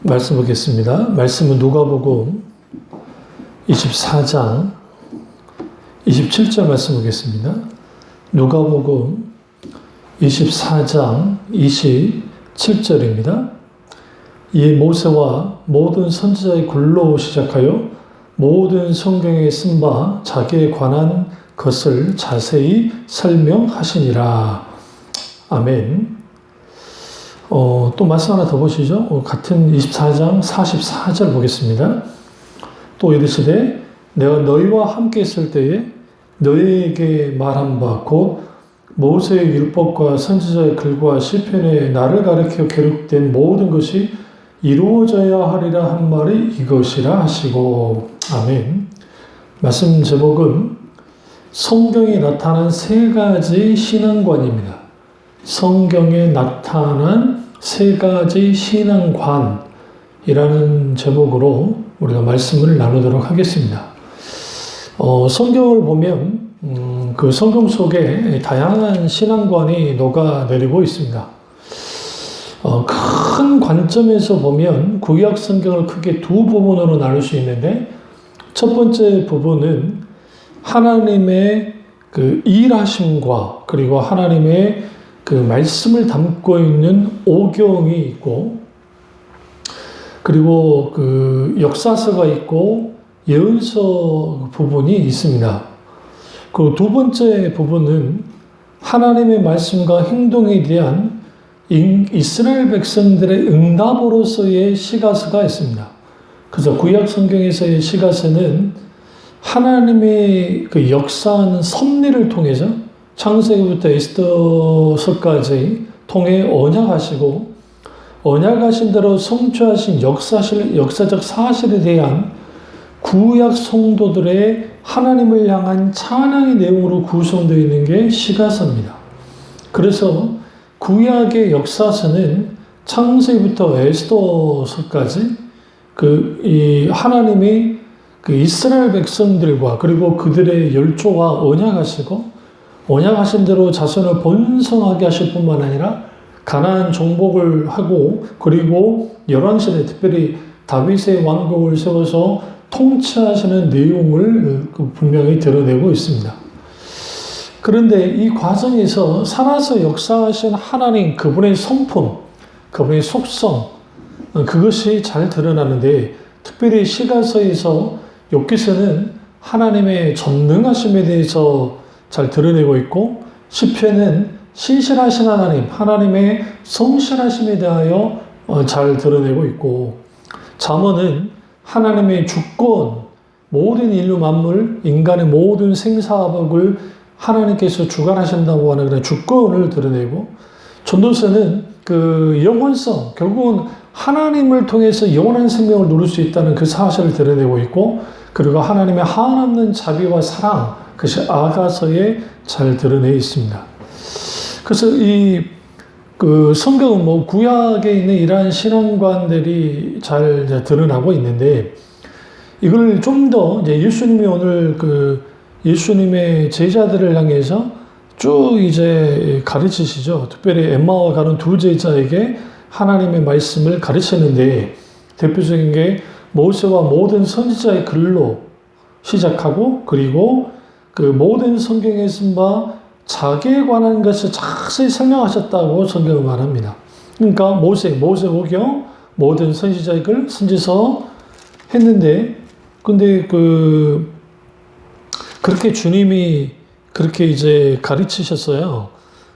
말씀 보겠습니다. 말씀은 누가복음 24장 27절 말씀 보겠습니다. 누가복음 24장 27절입니다. 이 모세와 모든 선지자의 글로 시작하여 모든 성경에 쓴 바 자기에 관한 것을 자세히 설명하시니라. 아멘. 또 말씀 하나 더 보시죠. 같은 24장 44절 보겠습니다. 또 이르시되 내가 너희와 함께 있을 때에 너희에게 말한 바 곧 모세의 율법과 선지자의 글과 시편에 나를 가리켜 기록된 모든 것이 이루어져야 하리라 한 말이 이것이라 하시고. 아멘. 말씀 제목은 성경에 나타난 세 가지 신앙관입니다. 성경에 나타난 세 가지 신앙관이라는 제목으로 우리가 말씀을 나누도록 하겠습니다. 성경을 보면 그 성경 속에 다양한 신앙관이 녹아내리고 있습니다. 큰 관점에서 보면 구약 성경을 크게 두 부분으로 나눌 수 있는데, 첫 번째 부분은 하나님의 그 일하심과 그리고 하나님의 그 말씀을 담고 있는 오경이 있고, 그리고 그 역사서가 있고 예언서 부분이 있습니다. 그 두 번째 부분은 하나님의 말씀과 행동에 대한 이스라엘 백성들의 응답으로서의 시가서가 있습니다. 그래서 구약 성경에서의 시가서는 하나님의 그 역사하는 섭리를 통해서 창세기부터 에스더서까지 통해 언약하시고 언약하신 대로 성취하신 역사적 사실에 대한 구약 성도들의 하나님을 향한 찬양의 내용으로 구성되어 있는 게 시가서입니다. 그래서 구약의 역사서는 창세기부터 에스더서까지 이 하나님이 그 이스라엘 백성들과 그리고 그들의 열조와 언약하신 대로 자손을 번성하게 하실 뿐만 아니라 가나안 정복을 하고, 그리고 열왕시대 특별히 다윗의 왕국을 세워서 통치하시는 내용을 분명히 드러내고 있습니다. 그런데 이 과정에서 살아서 역사하신 하나님, 그분의 성품, 그분의 속성, 그것이 잘 드러나는데, 특별히 시가서에서 욥기서는 하나님의 전능하심에 대해서 잘 드러내고 있고, 시편은 신실하신 하나님, 하나님의 성실하심에 대하여 잘 드러내고 있고, 잠언은 하나님의 주권, 모든 인류 만물, 인간의 모든 생사학을 하나님께서 주관하신다고 하는 그런 주권을 드러내고, 전도서는 그 영원성, 결국은 하나님을 통해서 영원한 생명을 누릴 수 있다는 그 사실을 드러내고 있고, 그리고 하나님의 한없는 자비와 사랑, 그것이 아가서에 잘 드러내 있습니다. 그래서 그 성경은 구약에 있는 이러한 신앙관들이 잘 드러나고 있는데, 이걸 좀 더 이제 예수님이 오늘 예수님의 제자들을 향해서 쭉 이제 가르치시죠. 특별히 엠마오 가는 두 제자에게 하나님의 말씀을 가르치는데, 대표적인 게 모세와 모든 선지자의 글로 시작하고, 그리고 그 모든 성경에 쓴 바 자기에 관한 것을 자세히 설명하셨다고 성경은 말합니다. 그러니까 모세 오경, 모든 선지자의 글, 선지서 했는데, 근데 그렇게 주님이 그렇게 이제 가르치셨어요.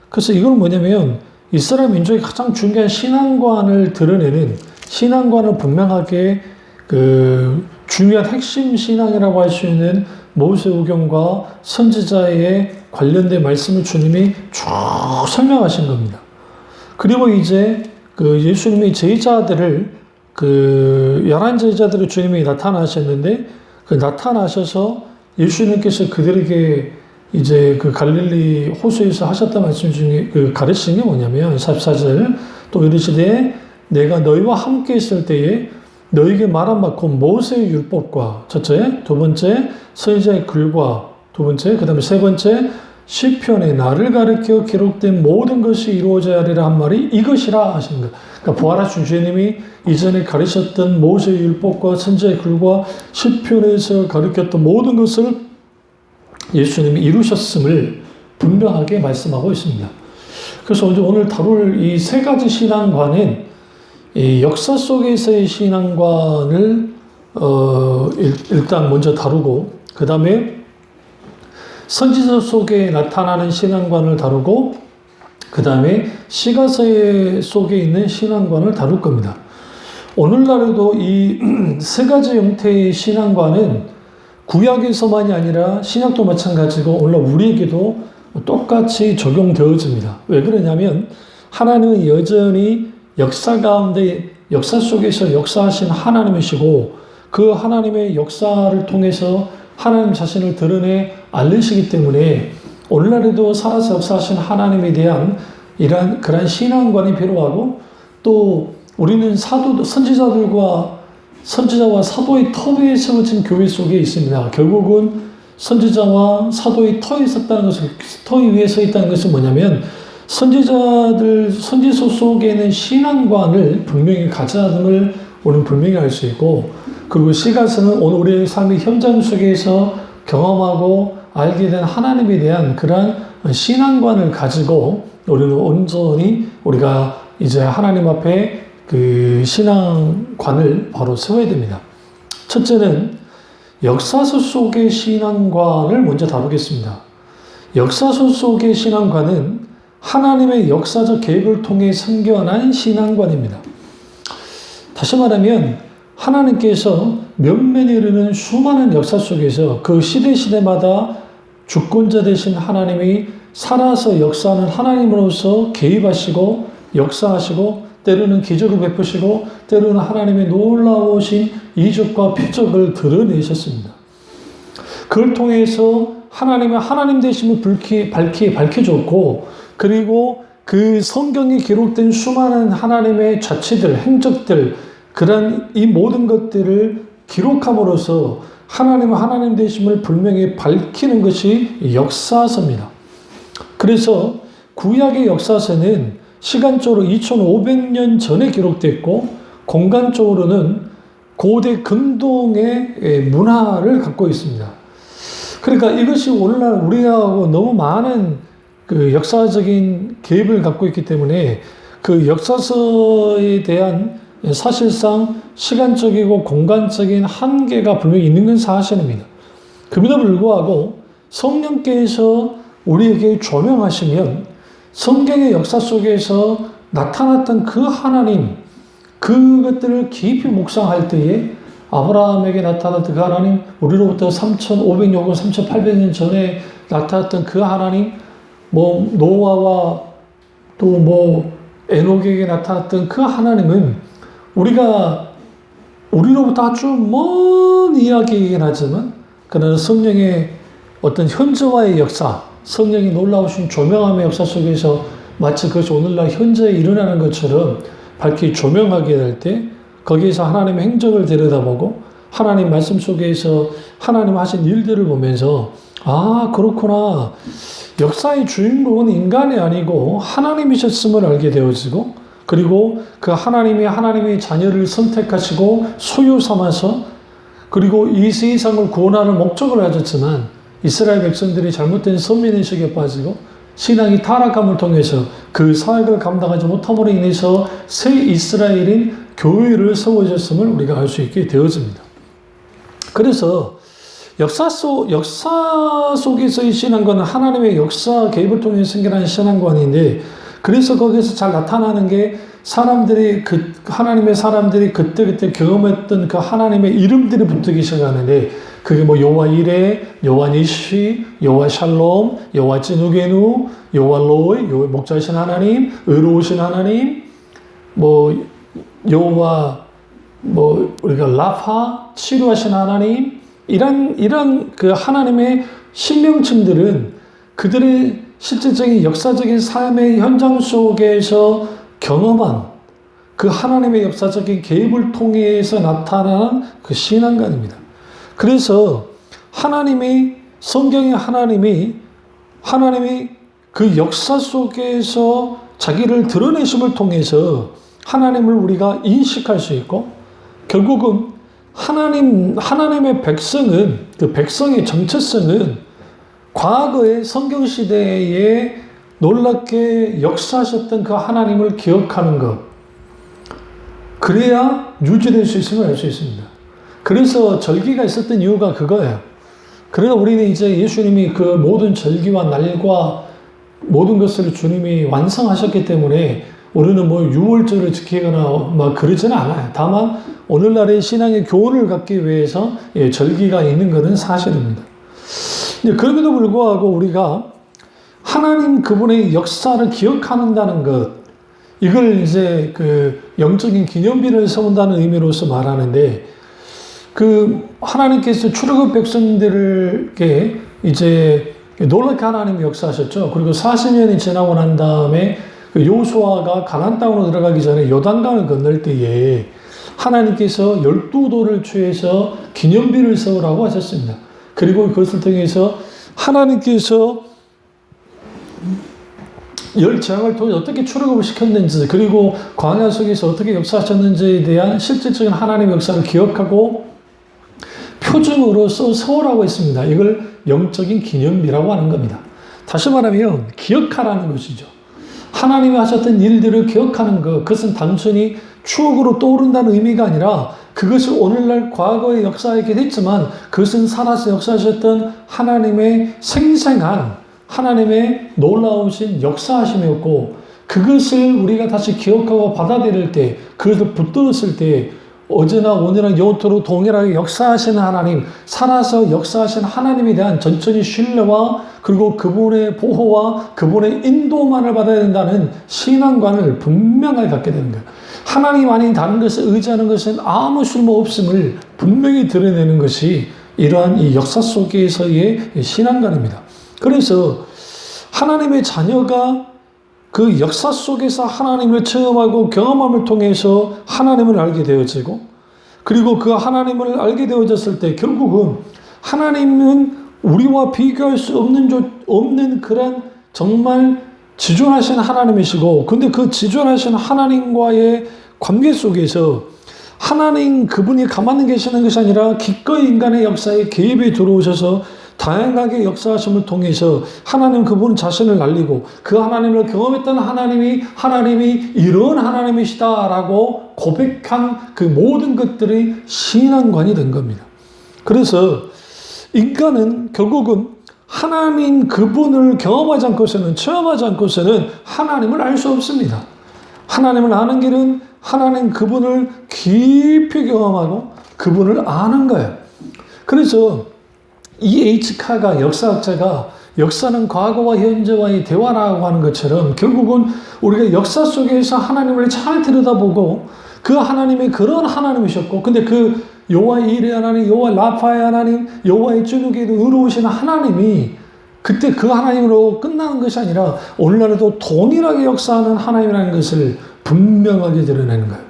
그래서 이건 뭐냐면 이스라엘 민족의 가장 중요한 신앙관을 드러내는, 신앙관을 분명하게 중요한 핵심 신앙이라고 할 수 있는 모세오경과 선지자의 관련된 말씀을 주님이 쭉 설명하신 겁니다. 그리고 이제 예수님의 제자들을 11제자들을 주님이 나타나셨는데, 나타나셔서 예수님께서 그들에게 이제 갈릴리 호수에서 하셨던 말씀 중에 가르치신 게 뭐냐면 44절, 또 이르시되 내가 너희와 함께 있을 때에 너희에게 말한 바 곧 모세의 율법과, 첫째, 두 번째 선지자의 글과, 두 번째, 그 다음에 세 번째 시편에 나를 가리켜 기록된 모든 것이 이루어져야 하리라 한 말이 이것이라 하시는 거예요. 그러니까 부활하신 주님이 이전에 가르쳤던 모세의 율법과 선지자의 글과 시편에서 가르쳤던 모든 것을 예수님이 이루셨음을 분명하게 말씀하고 있습니다. 그래서 오늘 다룰 이 세 가지 신앙관은 이 역사 속에서의 신앙관을 일단 먼저 다루고, 그 다음에 선지서 속에 나타나는 신앙관을 다루고, 그 다음에 시가서 속에 있는 신앙관을 다룰 겁니다. 오늘날에도 이 세 가지 형태의 신앙관은 구약에서만이 아니라 신약도 마찬가지고 오늘날 우리에게도 똑같이 적용되어집니다. 왜 그러냐면 하나님은 여전히 역사 가운데, 역사 속에서 역사하신 하나님이시고, 그 하나님의 역사를 통해서 하나님 자신을 드러내 알리시기 때문에 오늘날에도 살아서 역사하신 하나님에 대한 그러한 신앙관이 필요하고, 또 우리는 선지자와 사도의 터 위에 세워진 교회 속에 있습니다. 결국은 선지자와 사도의 터 위에 서 있다는 것은 뭐냐면 선지서 속에는 신앙관을 분명히 가져야 함을 우리는 분명히 알 수 있고, 그리고 시가서는 오늘 우리의 삶의 현장 속에서 경험하고 알게 된 하나님에 대한 그러한 신앙관을 가지고 우리는 온전히 우리가 이제 하나님 앞에 그 신앙관을 바로 세워야 됩니다. 첫째는 역사서 속의 신앙관을 먼저 다루겠습니다. 역사서 속의 신앙관은 하나님의 역사적 계획을 통해 생겨난 신앙관입니다. 다시 말하면 하나님께서 면면에 이르는 수많은 역사 속에서 그 시대마다 주권자 되신 하나님이 살아서 역사하는 하나님으로서 개입하시고 역사하시고, 때로는 기적을 베푸시고 때로는 하나님의 놀라우신 이적과 표적을 드러내셨습니다. 그걸 통해서 하나님의 하나님 되심을 밝혀줬고, 그리고 그 성경에 기록된 수많은 하나님의 자취들, 행적들, 그런 이 모든 것들을 기록함으로써 하나님의 하나님 되심을 분명히 밝히는 것이 역사서입니다. 그래서 구약의 역사서는 시간적으로 2500년 전에 기록됐고, 공간적으로는 고대 근동의 문화를 갖고 있습니다. 그러니까 이것이 오늘날 우리하고 너무 많은 그 역사적인 개입을 갖고 있기 때문에 그 역사서에 대한 사실상 시간적이고 공간적인 한계가 분명히 있는 건 사실입니다. 그럼에도 불구하고 성령께서 우리에게 조명하시면 성경의 역사 속에서 나타났던 그 하나님, 그것들을 깊이 묵상할 때에 아브라함에게 나타났던 그 하나님, 우리로부터 3,500년 혹은 3,800년 전에 나타났던 그 하나님, 노아와 또 에녹에게 나타났던 그 하나님은 우리로부터 아주 먼 이야기이긴 하지만, 그러나 성령의 어떤 현재와의 역사, 성령이 놀라우신 조명함의 역사 속에서 마치 그것이 오늘날 현재에 일어나는 것처럼 밝히 조명하게 될 때, 거기에서 하나님의 행적을 들여다보고 하나님 말씀 속에서 하나님 하신 일들을 보면서, 아, 그렇구나, 역사의 주인공은 인간이 아니고 하나님이셨음을 알게 되어지고, 그리고 그 하나님의 자녀를 선택하시고 소유 삼아서, 그리고 이 세상을 구원하는 목적을 가졌지만 이스라엘 백성들이 잘못된 선민의식에 빠지고 신앙이 타락함을 통해서 그 사역을 감당하지 못함으로 인해서 새 이스라엘인 교회를 세워졌음을 우리가 알 수 있게 되어집니다. 그래서 역사 속에서의 신앙관은 하나님의 역사 개입을 통해 생겨난 신앙관인데, 그래서 거기서 잘 나타나는 게 하나님의 사람들이 그때그때 경험했던 그 하나님의 이름들이 붙기 시작하는데, 그게 여호와 이레, 여호와 니시, 여호와 샬롬, 여호와 찌누게누, 여호와 로이, 여호와 목자이신 하나님, 의로우신 하나님, 여호와 우리가 라파, 치료하신 하나님, 이런 그 하나님의 신명칭들은 그들의 실질적인 역사적인 삶의 현장 속에서 경험한 그 하나님의 역사적인 개입을 통해서 나타나는 그 신앙관입니다. 그래서 성경의 하나님이 하나님이 그 역사 속에서 자기를 드러내심을 통해서 하나님을 우리가 인식할 수 있고, 결국은 하나님의 백성은, 그 백성의 정체성은 과거의 성경시대에 놀랍게 역사하셨던 그 하나님을 기억하는 것, 그래야 유지될 수 있음을 알 수 있습니다. 그래서 절기가 있었던 이유가 그거예요. 그러나 우리는 이제 예수님이 그 모든 절기와 날과 모든 것을 주님이 완성하셨기 때문에 우리는 뭐 유월절을 지키거나 막 그러지는 않아요. 다만 오늘날의 신앙의 교훈을 갖기 위해서 절기가 있는 것은 사실입니다. 그럼에도 불구하고 우리가 하나님 그분의 역사를 기억한다는 것, 이걸 이제 그 영적인 기념비를 세운다는 의미로서 말하는데, 그 하나님께서 출애굽 백성들에게 이제 놀랍게 하나님이 역사하셨죠. 그리고 40년이 지나고 난 다음에 그 여호수아가 가나안 땅으로 들어가기 전에 요단강을 건널 때에 하나님께서 12돌을 취해서 기념비를 세우라고 하셨습니다. 그리고 그것을 통해서 하나님께서 열 재앙을 통해 어떻게 출애굽을 시켰는지, 그리고 광야 속에서 어떻게 역사하셨는지에 대한 실질적인 하나님의 역사를 기억하고 표준으로서 세우라고 했습니다. 이걸 영적인 기념비라고 하는 겁니다. 다시 말하면 기억하라는 것이죠. 하나님이 하셨던 일들을 기억하는 것, 그것은 단순히 추억으로 떠오른다는 의미가 아니라 그것이 오늘날 과거의 역사이긴 했지만 그것은 살아서 역사하셨던 하나님의 생생한 하나님의 놀라우신 역사하심이었고, 그것을 우리가 다시 기억하고 받아들일 때, 그것을 붙들었을 때 어제나 오늘이나 영원토록 동일하게 역사하시는 하나님, 살아서 역사하신 하나님에 대한 전적인 신뢰와 그리고 그분의 보호와 그분의 인도만을 받아야 된다는 신앙관을 분명하게 갖게 되는 거예요. 하나님 아닌 다른 것을 의지하는 것은 아무 쓸모 없음을 분명히 드러내는 것이 이러한 이 역사 속에서의 신앙관입니다. 그래서 하나님의 자녀가 그 역사 속에서 하나님을 체험하고 경험함을 통해서 하나님을 알게 되어지고, 그리고 그 하나님을 알게 되어졌을 때 결국은 하나님은 우리와 비교할 수 없는 그런 정말 지존하신 하나님이시고, 근데 그 지존하신 하나님과의 관계 속에서 하나님 그분이 가만히 계시는 것이 아니라 기꺼이 인간의 역사에 개입에 들어오셔서 다양하게 역사하심을 통해서 하나님 그분 자신을 알리고, 그 하나님을 경험했던 하나님이 이런 하나님이시다라고 고백한 그 모든 것들이 신앙관이 된 겁니다. 그래서 인간은 결국은 하나님 그분을 경험하지 않고서는, 체험하지 않고서는 하나님을 알 수 없습니다. 하나님을 아는 길은 하나님 그분을 깊이 경험하고 그분을 아는 거예요. 그래서 E.H. 카가, 역사학자가 역사는 과거와 현재와의 대화라고 하는 것처럼 결국은 우리가 역사 속에서 하나님을 잘 들여다보고 그 하나님이 그런 하나님이셨고, 근데 그 여호와의 일의 하나님, 여호와 라파의 하나님, 여호와의 ጭ누게도 의로우신 하나님이 그때 그 하나님으로 끝나는 것이 아니라 오늘날에도 동일하게 역사하는 하나님이라는 것을 분명하게 드러내는 거예요.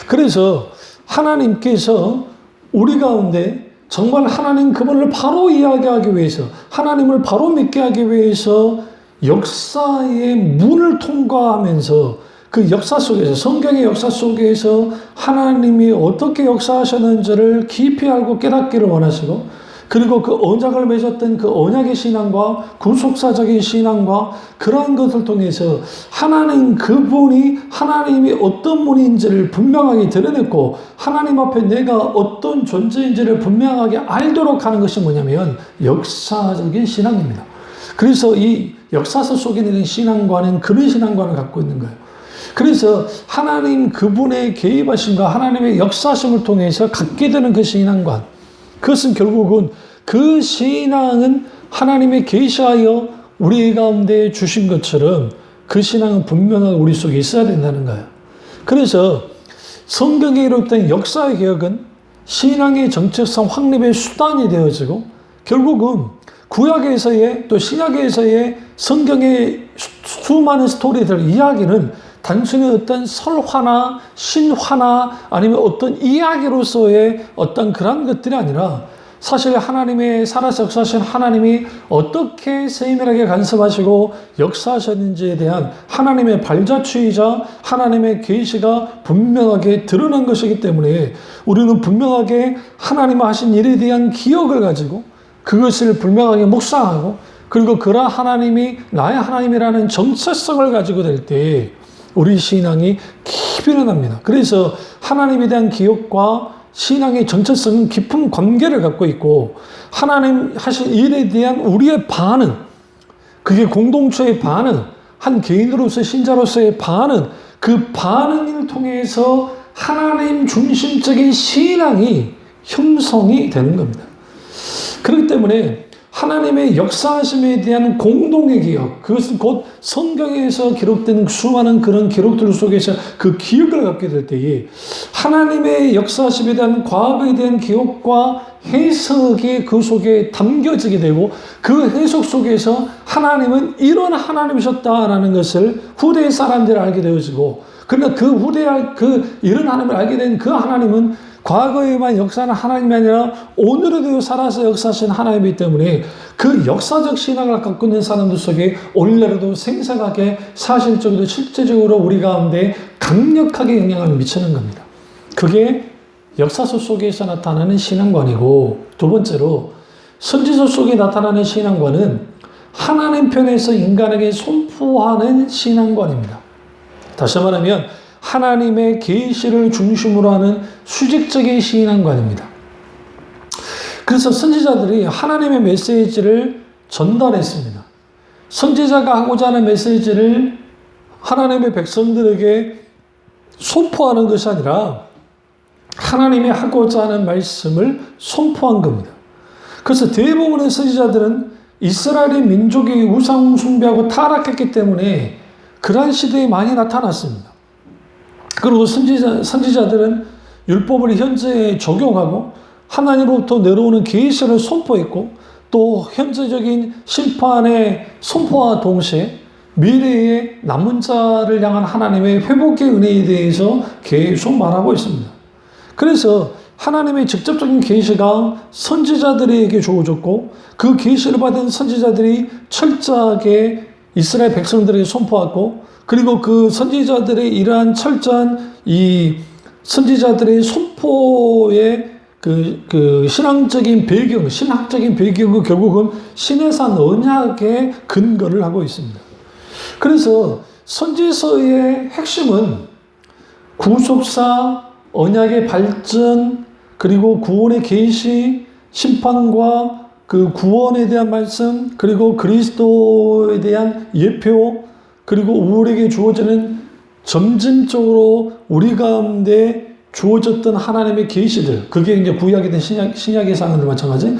그래서 하나님께서 우리 가운데 정말 하나님 그분을 바로 이야기하기 위해서, 하나님을 바로 믿게 하기 위해서 역사의 문을 통과하면서 그 역사 속에서, 성경의 역사 속에서 하나님이 어떻게 역사하셨는지를 깊이 알고 깨닫기를 원하시고, 그리고 그 언약을 맺었던 그 언약의 신앙과 구속사적인 신앙과 그러한 것을 통해서 하나님 그분이 하나님이 어떤 분인지를 분명하게 드러냈고, 하나님 앞에 내가 어떤 존재인지를 분명하게 알도록 하는 것이 뭐냐면 역사적인 신앙입니다. 그래서 이 역사서 속에 있는 신앙과는 그런 신앙관을 갖고 있는 거예요. 그래서 하나님 그분의 개입하심과 하나님의 역사심을 통해서 갖게 되는 그 신앙관, 그것은 결국은 그 신앙은 하나님의 계시하여 우리 가운데 주신 것처럼 그 신앙은 분명하게 우리 속에 있어야 된다는 거예요. 그래서 성경에 이루어진 역사의 개혁은 신앙의 정체성 확립의 수단이 되어지고, 결국은 구약에서의 또 신약에서의 성경의 수많은 스토리들, 이야기는 단순히 어떤 설화나 신화나 아니면 어떤 이야기로서의 어떤 그런 것들이 아니라 사실 하나님의 살아서 역사하신 하나님이 어떻게 세밀하게 간섭하시고 역사하셨는지에 대한 하나님의 발자취이자 하나님의 계시가 분명하게 드러난 것이기 때문에 우리는 분명하게 하나님 하신 일에 대한 기억을 가지고 그것을 분명하게 묵상하고 그리고 그러한 하나님이 나의 하나님이라는 정체성을 가지고 될 때 우리 신앙이 깊이 일어납니다. 그래서 하나님에 대한 기억과 신앙의 정체성은 깊은 관계를 갖고 있고 하나님 하신 일에 대한 우리의 반응, 그게 공동체의 반응, 한 개인으로서 신자로서의 반응, 그 반응을 통해서 하나님 중심적인 신앙이 형성이 되는 겁니다. 그렇기 때문에 하나님의 역사하심에 대한 공동의 기억, 그것은 곧 성경에서 기록된 수많은 그런 기록들 속에서 그 기억을 갖게 될 때에 하나님의 역사하심에 대한 과거에 대한 기억과 해석이 그 속에 담겨지게 되고 그 해석 속에서 하나님은 이런 하나님이셨다라는 것을 후대의 사람들이 알게 되어지고 그러나 그 후대의 이런 하나님을 알게 된 그 하나님은 과거에만 역사하는 하나님이 아니라 오늘에도 살아서 역사하신 하나님이기 때문에 그 역사적 신앙을 갖고 있는 사람들 속에 오늘날에도 생생하게 사실적으로 실제적으로 우리 가운데 강력하게 영향을 미치는 겁니다. 그게 역사서 속에서 나타나는 신앙관이고 두 번째로 선지서 속에 나타나는 신앙관은 하나님 편에서 인간에게 선포하는 신앙관입니다. 다시 말하면 하나님의 계시를 중심으로 하는 수직적인 신앙관입니다. 그래서 선지자들이 하나님의 메시지를 전달했습니다. 선지자가 하고자 하는 메시지를 하나님의 백성들에게 선포하는 것이 아니라 하나님이 하고자 하는 말씀을 선포한 겁니다. 그래서 대부분의 선지자들은 이스라엘의 민족이 우상 숭배하고 타락했기 때문에 그러한 시대에 많이 나타났습니다. 그리고 선지자들은 율법을 현재에 적용하고 하나님으로부터 내려오는 계시를 선포했고 또 현재적인 심판의 선포와 동시에 미래의 남은 자를 향한 하나님의 회복의 은혜에 대해서 계속 말하고 있습니다. 그래서 하나님의 직접적인 계시가 선지자들에게 주어졌고 그 계시를 받은 선지자들이 철저하게 이스라엘 백성들에게 선포하고 그리고 그 선지자들의 이러한 철저한 이 선지자들의 선포의 그 신앙적인 배경, 신학적인 배경은 결국은 신의 산 언약에 근거를 하고 있습니다. 그래서 선지서의 핵심은 구속사, 언약의 발전, 그리고 구원의 계시, 심판과 그 구원에 대한 말씀, 그리고 그리스도에 대한 예표, 그리고 우리에게 주어지는 점진적으로 우리 가운데 주어졌던 하나님의 계시들, 그게 이제 구약이든 신약의 상황들 마찬가지,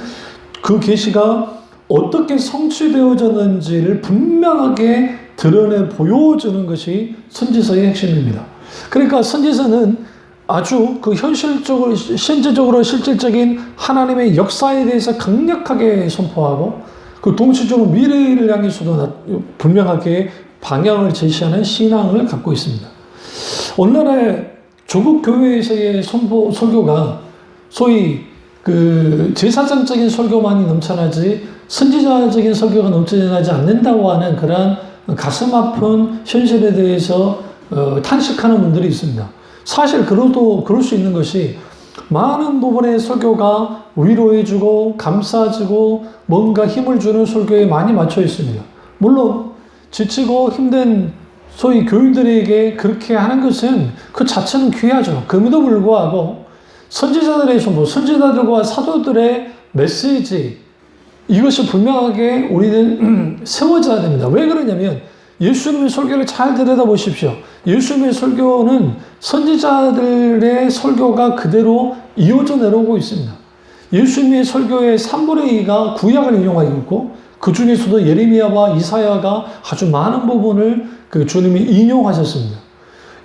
그 계시가 어떻게 성취되어졌는지를 분명하게 드러내 보여주는 것이 선지서의 핵심입니다. 그러니까 선지서는 아주 그 현실적으로, 실제적으로 실질적인 하나님의 역사에 대해서 강력하게 선포하고 그 동시적으로 미래를 향해서도 분명하게 방향을 제시하는 신앙을 갖고 있습니다. 오늘날의 조국 교회에서의 설교가 소위 그 제사장적인 설교만이 넘쳐나지 선지자적인 설교가 넘쳐나지 않는다고 하는 그러한 가슴 아픈 현실에 대해서 탄식하는 분들이 있습니다. 사실 그럴 수 있는 것이 많은 부분의 설교가 위로해주고 감싸주고 뭔가 힘을 주는 설교에 많이 맞춰 있습니다. 물론 지치고 힘든 소위 교인들에게 그렇게 하는 것은 그 자체는 귀하죠. 그럼에도 불구하고 선지자들의 선포, 선지자들과 사도들의 메시지, 이것이 분명하게 우리는 세워져야 됩니다. 왜 그러냐면 예수님의 설교를 잘 들여다보십시오. 예수님의 설교는 선지자들의 설교가 그대로 이어져 내려오고 있습니다. 예수님의 설교의 3분의 2가 구약을 인용하고 있고 그 중에서도 예레미야와 이사야가 아주 많은 부분을 그 주님이 인용하셨습니다.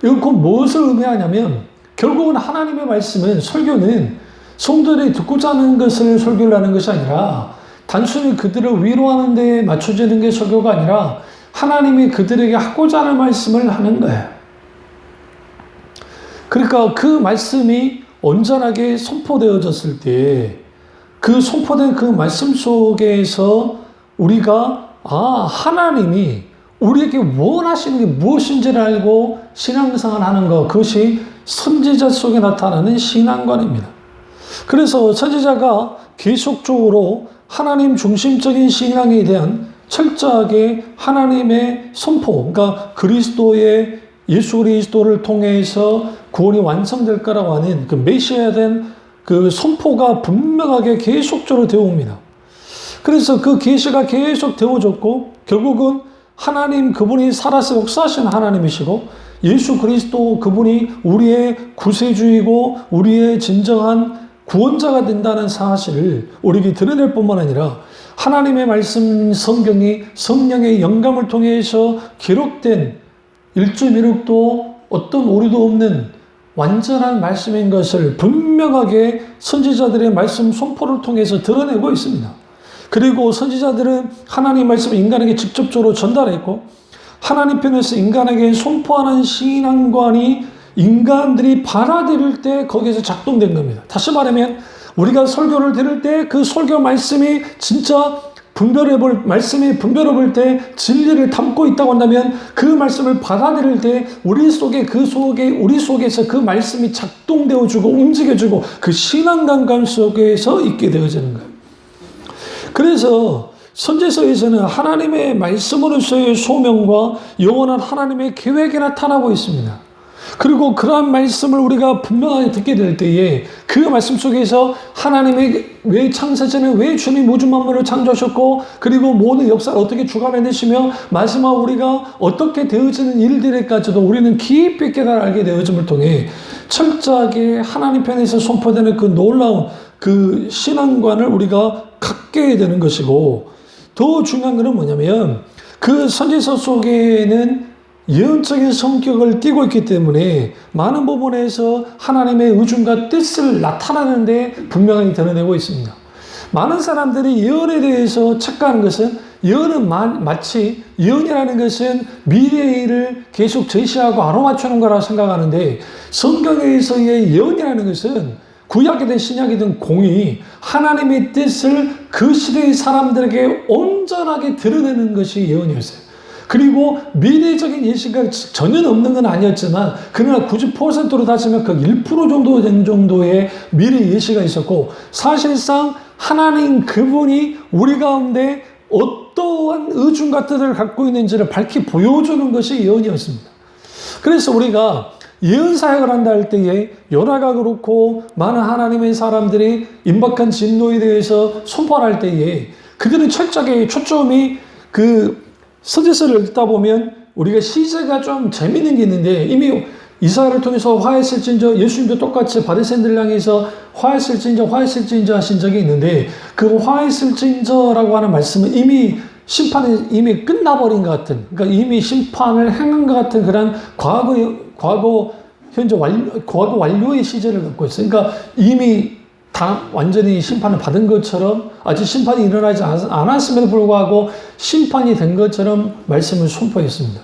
이건 곧 무엇을 의미하냐면 결국은 하나님의 말씀은 설교는 성도들이 듣고자 하는 것을 설교를 하는 것이 아니라 단순히 그들을 위로하는 데 맞춰지는 게 설교가 아니라 하나님이 그들에게 하고자 하는 말씀을 하는 거예요. 그러니까 그 말씀이 온전하게 선포되어졌을 때 그 선포된 그 말씀 속에서 우리가 하나님이 우리에게 원하시는 게 무엇인지를 알고 신앙생활을 하는 것, 그것이 선지자 속에 나타나는 신앙관입니다. 그래서 선지자가 계속적으로 하나님 중심적인 신앙에 대한 철저하게 하나님의 선포, 그러니까 그리스도의 예수 그리스도를 통해서 구원이 완성될 거라고 하는 그 메시아에 대한 그 선포가 분명하게 계속적으로 되어 옵니다. 그래서 그 계시가 계속 되어졌고 결국은 하나님 그분이 살아서 역사하신 하나님이시고 예수 그리스도 그분이 우리의 구세주이고 우리의 진정한 구원자가 된다는 사실을 우리에게 드러낼 뿐만 아니라 하나님의 말씀 성경이 성령의 영감을 통해서 기록된 1.16도 어떤 오류도 없는 완전한 말씀인 것을 분명하게 선지자들의 말씀 선포를 통해서 드러내고 있습니다. 그리고 선지자들은 하나님 말씀을 인간에게 직접적으로 전달했고 하나님 편에서 인간에게 선포하는 신앙관이 인간들이 받아들일 때 거기에서 작동된 겁니다. 다시 말하면 우리가 설교를 들을 때 그 설교 말씀이 진짜 말씀이 분별해 볼 때 진리를 담고 있다고 한다면 그 말씀을 받아들일 때 우리 속에서 그 말씀이 작동되어주고 움직여주고 그 신앙감각 속에서 있게 되어지는 거예요. 그래서 선지서에서는 하나님의 말씀으로서의 소명과 영원한 하나님의 계획이 나타나고 있습니다. 그리고 그러한 말씀을 우리가 분명하게 듣게 될 때에 그 말씀 속에서 하나님의 왜 창세전에 왜 주님 우주 만물을 창조하셨고 그리고 모든 역사를 어떻게 주관해내시며 마지막 우리가 어떻게 되어지는 일들에까지도 우리는 깊이 깨달아 알게 되어짐을 통해 철저하게 하나님 편에서 선포되는 그 놀라운 그 신앙관을 우리가 갖게 되는 것이고 더 중요한 것은 뭐냐면 그 선지서 속에는 예언적인 성격을 띠고 있기 때문에 많은 부분에서 하나님의 의중과 뜻을 나타내는데 분명히 드러내고 있습니다. 많은 사람들이 예언에 대해서 착각하는 것은 예언은 마치 예언이라는 것은 미래의 일을 계속 제시하고 알아맞추는 거라고 생각하는데 성경에서의 예언이라는 것은 구약이든 신약이든 공이 하나님의 뜻을 그 시대의 사람들에게 온전하게 드러내는 것이 예언이었어요. 그리고 미래적인 예시가 전혀 없는 건 아니었지만 그러나 90%로 따지면 그 1% 정도 된 정도의 미래 예시가 있었고 사실상 하나님 그분이 우리 가운데 어떠한 의중과 뜻을 갖고 있는지를 밝히 보여주는 것이 예언이었습니다. 그래서 우리가 예언 사역을 한다 할 때에 요나가 그렇고 많은 하나님의 사람들이 임박한 진노에 대해서 선포할 때에 그들은 철저하게 초점이 그 선지서를 읽다 보면 우리가 시제가 좀 재밌는 게 있는데 이미 이사야를 통해서 화했을진저 예수님도 똑같이 바리새인들을 향해서 화했을진저 하신 적이 있는데 그 화했을진저라고 하는 말씀은 이미 심판이 이미 끝나버린 것 같은 그러니까 이미 심판을 행한 것 같은 그런 과거 완료의 시제를 갖고 있어요. 그러니까 이미 다 완전히 심판을 받은 것처럼 아직 심판이 일어나지 않았음에도 불구하고 심판이 된 것처럼 말씀을 선포했습니다.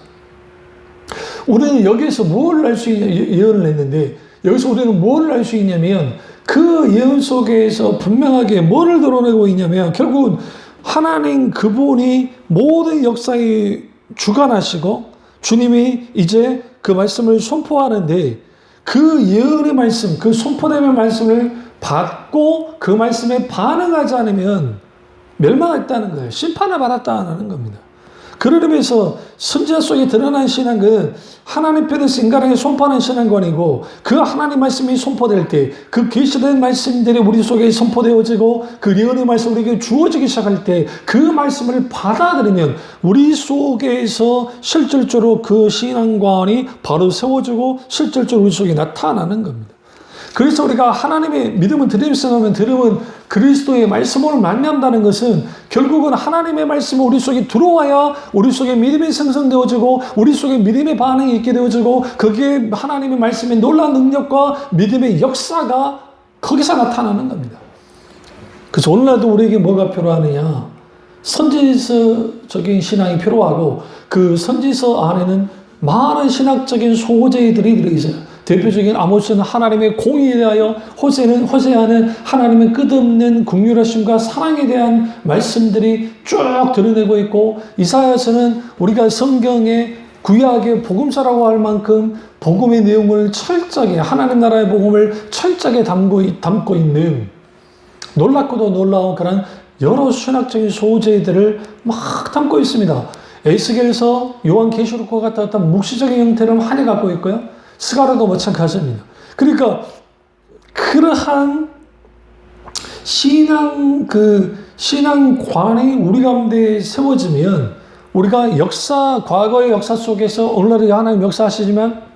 우리는 여기에서 뭘 알 수 있냐 예언을 했는데 여기서 우리는 뭘 알 수 있냐면 그 예언 속에서 분명하게 뭐를 드러내고 있냐면 결국은 하나님 그분이 모든 역사에 주관하시고 주님이 이제 그 말씀을 선포하는데 그 예언의 말씀, 그 선포되는 말씀을 받고 그 말씀에 반응하지 않으면 멸망했다는 거예요. 심판을 받았다는 겁니다. 그러면서 선지자 속에 드러난 신앙은 하나님 편에서 인간에게 선포하는 신앙관이고 그 하나님 말씀이 선포될 때 그 계시된 말씀들이 우리 속에 선포되어지고 그 예언의 말씀이 우리에게 주어지기 시작할 때 그 말씀을 받아들이면 우리 속에서 실질적으로 그 신앙관이 바로 세워지고 실질적으로 우리 속에 나타나는 겁니다. 그래서 우리가 하나님의 믿음은 들음에서 나면 들음은 그리스도의 말씀을 만난다는 것은 결국은 하나님의 말씀이 우리 속에 들어와야 우리 속에 믿음이 생성되어지고 우리 속에 믿음의 반응이 있게 되어지고 거기에 하나님의 말씀의 놀라운 능력과 믿음의 역사가 거기서 나타나는 겁니다. 그래서 오늘날도 우리에게 뭐가 필요하느냐? 선지서적인 신앙이 필요하고 그 선지서 안에는 많은 신학적인 소재들이 들어있어요. 대표적인 아모스는 하나님의 공의에 대하여, 호세아는 하나님의 끝없는 긍휼하심과 사랑에 대한 말씀들이 쭉 드러내고 있고, 이사야서는 우리가 성경의 구약의 복음서라고 할 만큼 복음의 내용을 철저하게, 하나님 나라의 복음을 철저하게 담고 있는 놀랍고도 놀라운 그런 여러 신학적인 소재들을 막 담고 있습니다. 에스겔서, 요한계시록과 같은 어떤 묵시적인 형태를 많이 갖고 있고요. 스가랴도 마찬가지입니다. 그러니까 그러한 신앙관이 우리 가운데 세워지면, 우리가 과거의 역사 속에서 오늘날의 하나님 역사하시지만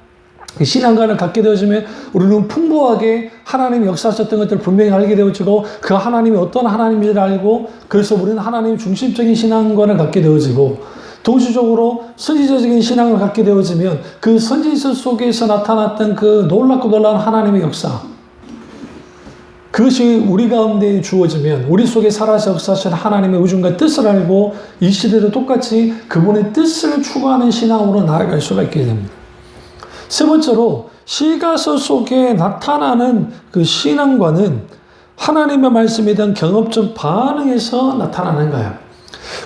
그 신앙관을 갖게 되어지면 우리는 풍부하게 하나님 역사하셨던 것들을 분명히 알게 되어지고, 그 하나님이 어떤 하나님인지를 알고, 그래서 우리는 하나님 중심적인 신앙관을 갖게 되어지고, 동시적으로 선지자적인 신앙을 갖게 되어지면 그 선지서 속에서 나타났던 그 놀랍고 놀라운 하나님의 역사, 그것이 우리 가운데 주어지면 우리 속에 살아서 역사하신 하나님의 의중과 뜻을 알고 이 시대도 똑같이 그분의 뜻을 추구하는 신앙으로 나아갈 수가 있게 됩니다. 세 번째로, 시가서 속에 나타나는 그 신앙과는 하나님의 말씀에 대한 경험적 반응에서 나타나는 거예요.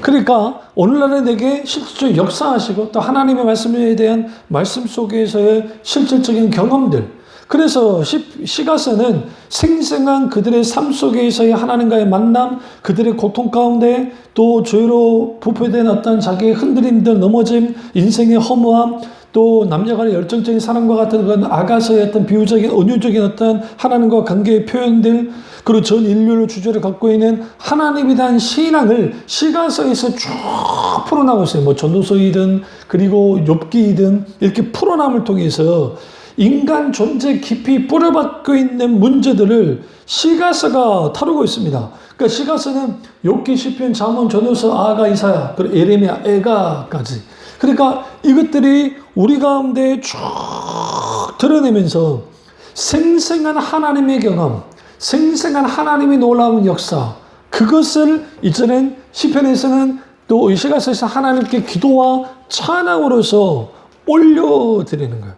그러니까 오늘날에 내게 실질적으로 역사하시고 또 하나님의 말씀에 대한 말씀 속에서의 실질적인 경험들, 그래서 시가서는 생생한 그들의 삶 속에서의 하나님과의 만남, 그들의 고통 가운데 또 죄로 부패된 어떤 자기의 흔들림들, 넘어짐, 인생의 허무함, 또 남녀간의 열정적인 사랑과 같은 그런 아가서의 어떤 비유적인 은유적인 어떤 하나님과 관계의 표현들, 그리고 전 인류를 주제로 갖고 있는 하나님에 대한 신앙을 시가서에서 쭉 풀어나가고 있어요. 뭐 전도서이든 그리고 욥기이든 이렇게 풀어남을 통해서 인간 존재 깊이 뿌려박혀 있는 문제들을 시가서가 다루고 있습니다. 그러니까 시가서는 욥기, 시편, 잠언, 전도서, 아가, 이사야, 그리고 예레미야, 에가까지. 그러니까 이것들이 우리 가운데 쭉 드러내면서 생생한 하나님의 경험, 생생한 하나님의 놀라운 역사, 그것을 이전엔 시편에서는 또 시가서에서 하나님께 기도와 찬양으로서 올려드리는 거예요.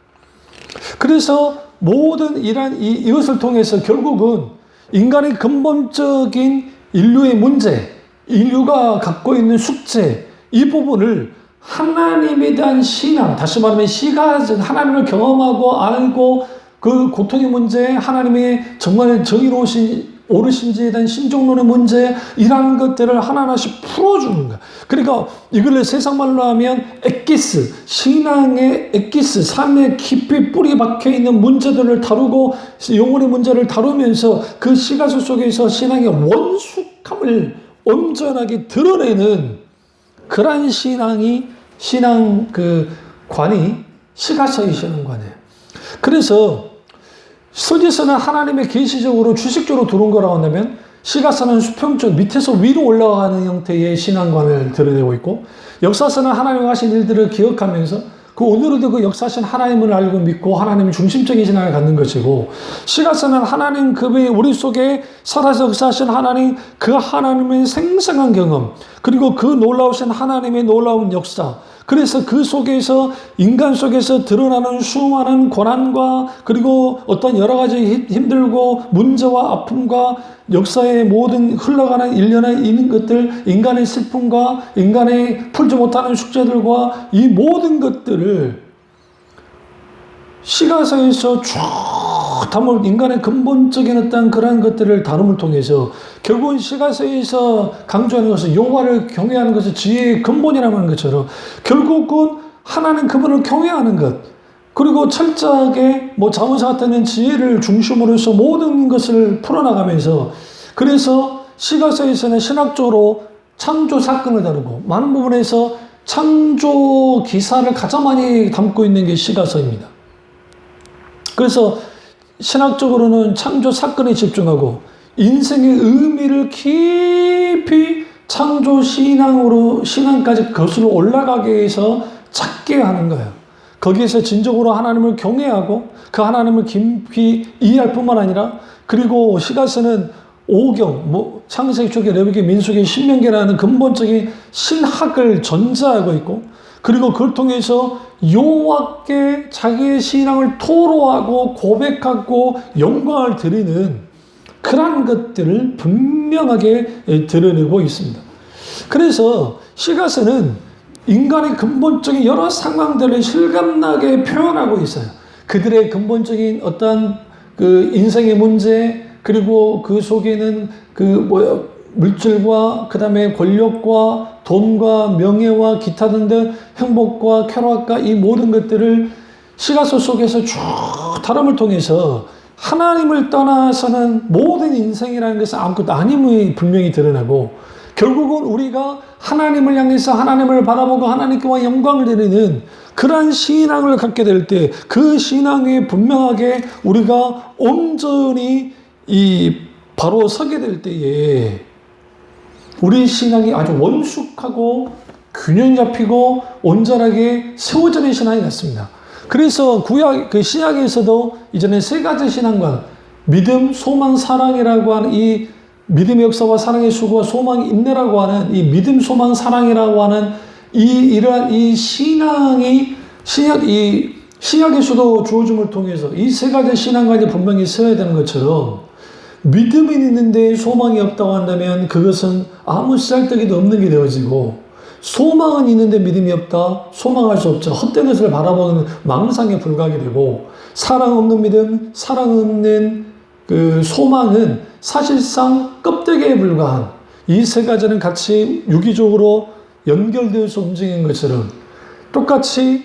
그래서 모든 이것을 통해서 결국은 인간의 근본적인 인류의 문제, 인류가 갖고 있는 숙제, 이 부분을 하나님에 대한 신앙, 다시 말하면 하나님을 경험하고 알고 그 고통의 문제, 하나님의 정말 정의로우신 옳으신지에 대한 신종론의 문제, 이런 것들을 하나하나씩 풀어주는 거야. 그러니까 이걸 세상 말로 하면 엑기스, 신앙의 엑기스, 삶에 깊이 뿌리 박혀 있는 문제들을 다루고 영혼의 문제를 다루면서 그 시가서 속에서 신앙의 원숙함을 온전하게 드러내는 그러한 신앙 관이 시가서의 신앙관이에요. 그래서 선지서는 하나님의 계시적으로 주식적으로 들어온 거라고 한다면, 시가서는 수평적 밑에서 위로 올라가는 형태의 신앙관을 드러내고 있고, 역사서는 하나님이 하신 일들을 기억하면서 그 오늘도 그 역사하신 하나님을 알고 믿고 하나님의 중심적인 신앙을 갖는 것이고, 시가서는 하나님 그분이 우리 속에 살아서 역사하신 하나님, 그 하나님의 생생한 경험, 그리고 그 놀라우신 하나님의 놀라운 역사, 그래서 그 속에서 인간 속에서 드러나는 수많은 고난과 그리고 어떤 여러 가지 힘들고 문제와 아픔과 역사의 모든 흘러가는 일련의 있는 것들, 인간의 슬픔과 인간의 풀지 못하는 숙제들과 이 모든 것들을 시가서에서 쭉 담을, 인간의 근본적인 어떤 그러한 것들을 다룸을 통해서 결국은 시가서에서 강조하는 것은 여호와를 경외하는 것이 지혜의 근본이라는 것처럼 결국은 하나님 그분을 경외하는 것, 그리고 철저하게 잠언서 같은 지혜를 중심으로서 모든 것을 풀어나가면서, 그래서 시가서에서는 신학적으로 창조 사건을 다루고 많은 부분에서 창조 기사를 가장 많이 담고 있는 게 시가서입니다. 그래서 신학적으로는 창조 사건에 집중하고 인생의 의미를 깊이 창조 신앙까지 거슬러 올라가게 해서 찾게 하는 거예요. 거기에서 진정으로 하나님을 경외하고 그 하나님을 깊이 이해할 뿐만 아니라, 그리고 시가서는 오경, 창세기, 초기, 레위기, 민수기, 신명기라는 근본적인 신학을 전자하고 있고, 그리고 그걸 통해서 여호와께 자기의 신앙을 토로하고 고백하고 영광을 드리는 그러한 것들을 분명하게 드러내고 있습니다. 그래서 시가서는 인간의 근본적인 여러 상황들을 실감나게 표현하고 있어요. 그들의 근본적인 어떤 그 인생의 문제, 그리고 그 속에는 물질과 그 다음에 권력과 돈과 명예와 기타 등등 행복과 쾌락과 이 모든 것들을 시가서 속에서 쭉 다름을 통해서 하나님을 떠나서는 모든 인생이라는 것은 아무것도 아님이 분명히 드러나고, 결국은 우리가 하나님을 향해서 하나님을 바라보고 하나님께와 영광을 드리는 그러한 신앙을 갖게 될 때, 그 신앙에 분명하게 우리가 온전히 바로 서게 될 때에 우리 신앙이 아주 원숙하고 균형 잡히고 온전하게 세워지는 신앙이 같습니다. 그래서 신약에서도 이전에 세 가지 신앙관, 믿음, 소망, 사랑이라고 하는 이 믿음의 역사와 사랑의 수고와 소망의 인내라고 하는 이 믿음, 소망, 사랑이라고 하는 이러한 이 신앙이 신약에서도 주어짐을 통해서 이 세 가지 신앙관이 분명히 세워야 되는 것처럼, 믿음이 있는데 소망이 없다고 한다면 그것은 아무 쓰잘데기도 없는 게 되어지고, 소망은 있는데 믿음이 없다, 소망할 수 없죠. 헛된 것을 바라보는 망상에 불과하게 되고, 사랑 없는 믿음, 사랑 없는 그 소망은 사실상 껍데기에 불과한, 이 세 가지는 같이 유기적으로 연결되어서 움직이는 것처럼 똑같이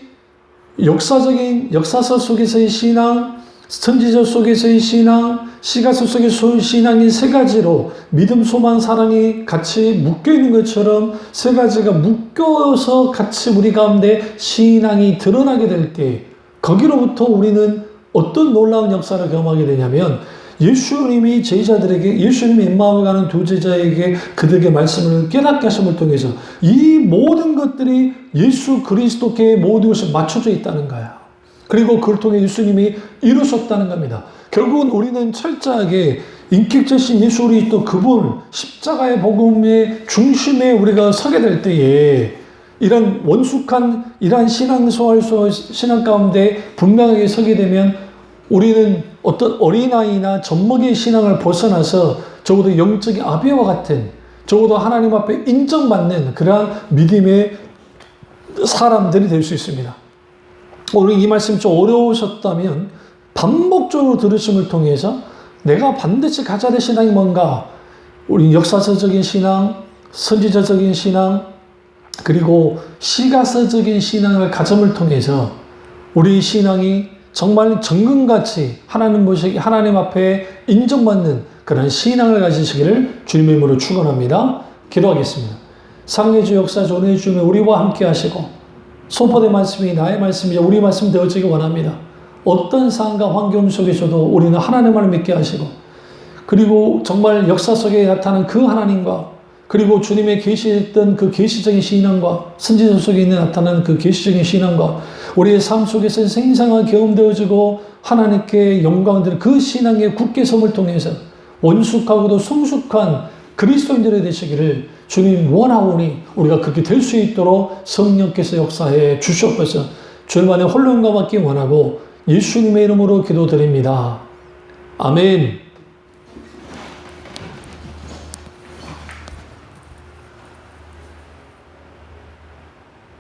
역사서 속에서의 신앙, 선지서 속에서의 신앙, 시가서 속에서의 신앙이 세 가지로 믿음, 소망, 사랑이 같이 묶여있는 것처럼 세 가지가 묶여서 같이 우리 가운데 신앙이 드러나게 될 때, 거기로부터 우리는 어떤 놀라운 역사를 경험하게 되냐면, 예수님이 제자들에게, 예수님이 엠마오에 가는 두 제자에게 그들에게 말씀을 깨닫게 하심을 통해서 이 모든 것들이 예수 그리스도께 모든 것이 맞춰져 있다는 거야. 그리고 그걸 통해 예수님이 이루셨다는 겁니다. 결국은 우리는 철저하게 인격자신 예수 그리스도 그분 십자가의 복음의 중심에 우리가 서게 될 때에 이런 원숙한 이러한 신앙 가운데 분명하게 서게 되면 우리는 어떤 어린아이나 젖먹이의 신앙을 벗어나서 적어도 영적인 아비와 같은, 적어도 하나님 앞에 인정받는 그러한 믿음의 사람들이 될 수 있습니다. 오늘 이 말씀이 좀 어려우셨다면 반복적으로 들으심을 통해서 내가 반드시 가져야 될 신앙이 뭔가, 우리 역사서적인 신앙, 선지자적인 신앙, 그리고 시가서적인 신앙을 가짐을 통해서 우리 신앙이 정말 정금같이 하나님 앞에 인정받는 그런 신앙을 가지시기를 주님의 이름으로 축원합니다. 기도하겠습니다. 사랑의 주 역사 존의 주님의 우리와 함께 하시고, 선포된 말씀이 나의 말씀이자 우리 말씀 되어지기 원합니다. 어떤 상황과 환경 속에서도 우리는 하나님을 믿게 하시고, 그리고 정말 역사 속에 나타난 그 하나님과, 그리고 주님의 계시했던 그 계시적인 신앙과, 선지서 속에 나타나는 그 계시적인 신앙과 우리의 삶 속에서 생생하게 경험되어지고 하나님께 영광을 그 신앙의 굳게 섬을 통해서 원숙하고도 성숙한 그리스도인들이 되시기를 주님 원하오니 우리가 그렇게 될 수 있도록 성령께서 역사해 주시옵소서. 주님만의 홀로 영광받기 원하고 예수님의 이름으로 기도드립니다. 아멘.